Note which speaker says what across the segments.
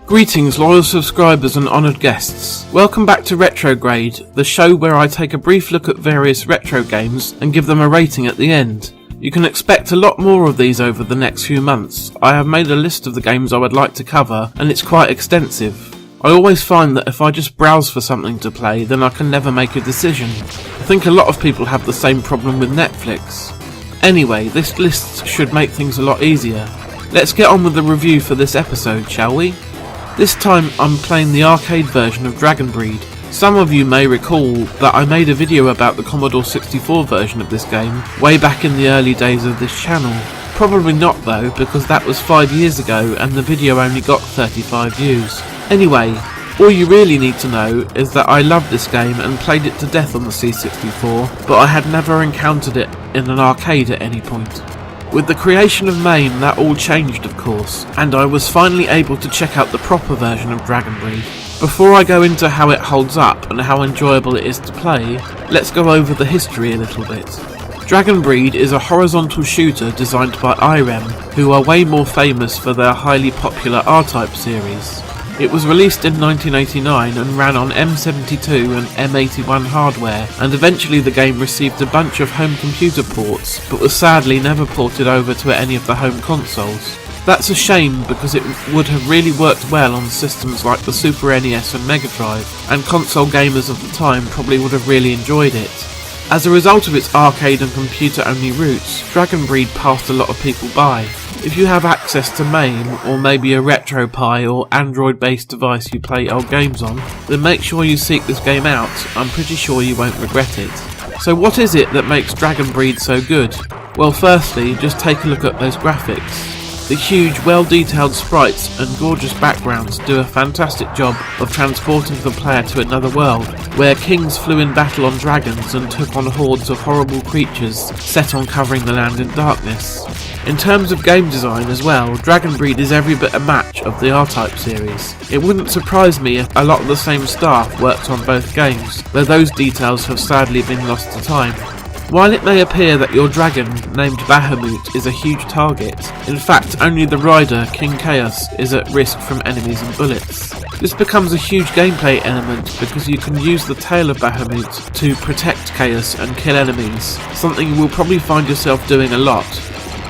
Speaker 1: Greetings loyal subscribers and honoured guests. Welcome back to RetroGrade, the show where I take a brief look at various retro games and give them a rating at the end. You can expect a lot more of these over the next few months. I have made a list of the games I would like to cover and it's quite extensive. I always find that if I just browse for something to play, then I can never make a decision. I think a lot of people have the same problem with Netflix. Anyway, this list should make things a lot easier. Let's get on with the review for this episode, shall we? This time I'm playing the arcade version of RetroGrade. Some of you may recall that I made a video about the Commodore 64 version of this game way back in the early days of this channel. Probably not though, because that was 5 years ago and the video only got 35 views. Anyway, all you really need to know is that I loved this game and played it to death on the C64, but I had never encountered it in an arcade at any point. With the creation of MAME, that all changed of course, and I was finally able to check out the proper version of RetroGrade. Before I go into how it holds up and how enjoyable it is to play, let's go over the history a little bit. RetroGrade is a horizontal shooter designed by Irem, who are way more famous for their highly popular R-Type series. It was released in 1989 and ran on M72 and M81 hardware, and eventually the game received a bunch of home computer ports, but was sadly never ported over to any of the home consoles. That's a shame because it would have really worked well on systems like the Super NES and Mega Drive, and console gamers of the time probably would have really enjoyed it. As a result of its arcade and computer only roots, RetroGrade passed a lot of people by. If you have access to MAME, or maybe a RetroPie or Android based device you play old games on, then make sure you seek this game out. I'm pretty sure you won't regret it. So what is it that makes RetroGrade so good? Well, firstly, just take a look at those graphics. The huge, well-detailed sprites and gorgeous backgrounds do a fantastic job of transporting the player to another world, where kings flew in battle on dragons and took on hordes of horrible creatures set on covering the land in darkness. In terms of game design as well, RetroGrade is every bit a match of the R-Type series. It wouldn't surprise me if a lot of the same staff worked on both games, though those details have sadly been lost to time. While it may appear that your dragon, named Bahamoot, is a huge target, in fact only the rider, King Kayus, is at risk from enemies and bullets. This becomes a huge gameplay element because you can use the tail of Bahamoot to protect Kayus and kill enemies, something you will probably find yourself doing a lot.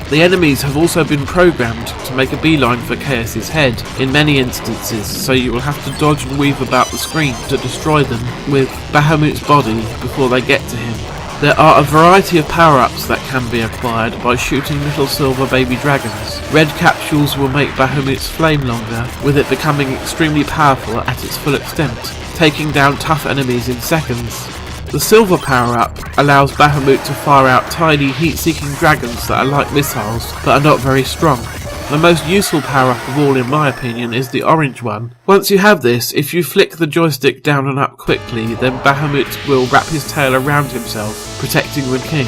Speaker 1: The enemies have also been programmed to make a beeline for Kayus' head in many instances, so you will have to dodge and weave about the screen to destroy them with Bahamoot's body before they get to him. There are a variety of power-ups that can be acquired by shooting little silver baby dragons. Red capsules will make Bahamoot's flame longer, with it becoming extremely powerful at its full extent, taking down tough enemies in seconds. The silver power-up allows Bahamoot to fire out tiny heat-seeking dragons that are like missiles, but are not very strong. The most useful power-up of all in my opinion is the orange one. Once you have this, if you flick the joystick down and up quickly, then Bahamoot will wrap his tail around himself, protecting the king.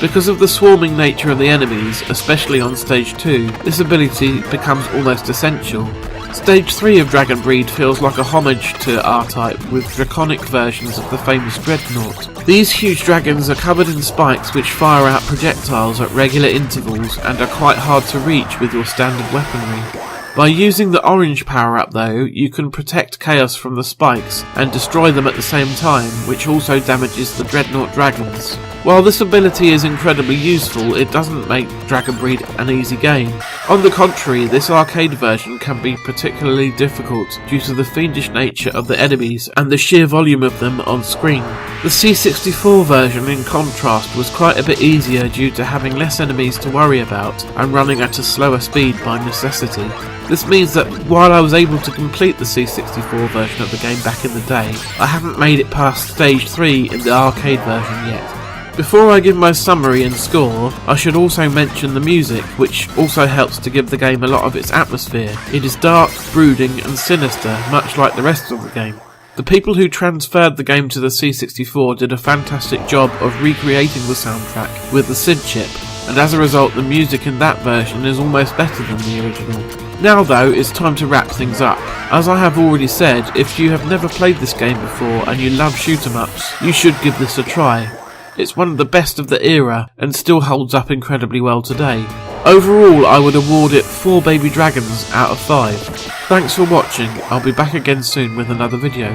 Speaker 1: Because of the swarming nature of the enemies, especially on stage 2, this ability becomes almost essential. Stage 3 of RetroGrade feels like a homage to R-Type with draconic versions of the famous Dreadnought. These huge dragons are covered in spikes which fire out projectiles at regular intervals and are quite hard to reach with your standard weaponry. By using the orange power-up though, you can protect Kayus from the spikes and destroy them at the same time, which also damages the Dreadnought dragons. While this ability is incredibly useful, it doesn't make RetroGrade an easy game. On the contrary, this arcade version can be particularly difficult due to the fiendish nature of the enemies and the sheer volume of them on screen. The C64 version, in contrast, was quite a bit easier due to having less enemies to worry about and running at a slower speed by necessity. This means that while I was able to complete the C64 version of the game back in the day, I haven't made it past stage 3 in the arcade version yet. Before I give my summary and score, I should also mention the music, which also helps to give the game a lot of its atmosphere. It is dark, brooding and sinister, much like the rest of the game. The people who transferred the game to the C64 did a fantastic job of recreating the soundtrack with the SID chip, and as a result the music in that version is almost better than the original. Now though, it's time to wrap things up. As I have already said, if you have never played this game before and you love shoot 'em ups, you should give this a try. It's one of the best of the era and still holds up incredibly well today. Overall, I would award it 4 baby dragons out of 5. Thanks for watching, I'll be back again soon with another video.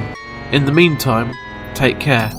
Speaker 1: In the meantime, take care.